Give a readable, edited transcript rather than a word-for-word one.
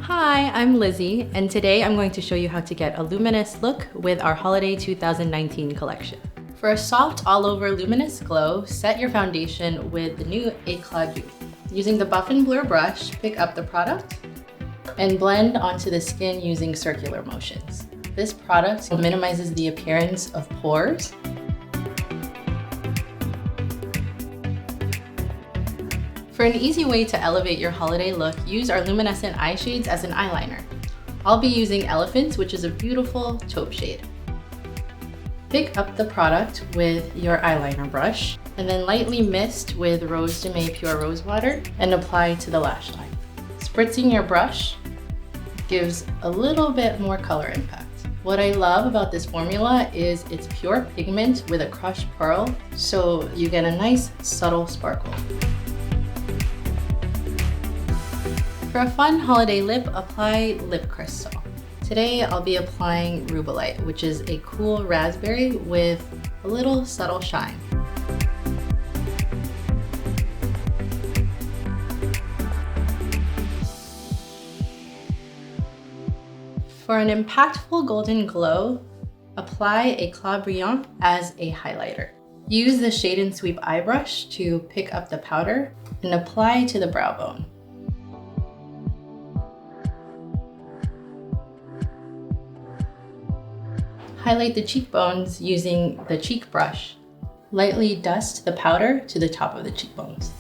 Hi, I'm Lizzie, and today I'm going to show you how to get a luminous look with our Holiday 2019 collection. For a soft all-over luminous glow, set your foundation with the new Éclat Doux. Using the Buff and Blur brush, pick up the product and blend onto the skin using circular motions. This product minimizes the appearance of pores. For an easy way to elevate your holiday look, use our luminescent eye shades as an eyeliner. I'll be using Elephant, which is a beautiful taupe shade. Pick up the product with your eyeliner brush and then lightly mist with Rose de May Pure Rosewater and apply to the lash line. Spritzing your brush gives a little bit more color impact. What I love about this formula is it's pure pigment with a crushed pearl, so you get a nice subtle sparkle. For a fun holiday lip, apply lip crystal. Today I'll be applying Rubellite, which is a cool raspberry with a little subtle shine. For an impactful golden glow, apply Eclat Brillant as a highlighter. Use the Shade and Sweep eye brush to pick up the powder and apply to the brow bone. Highlight the cheekbones using the cheek brush. Lightly dust the powder to the top of the cheekbones.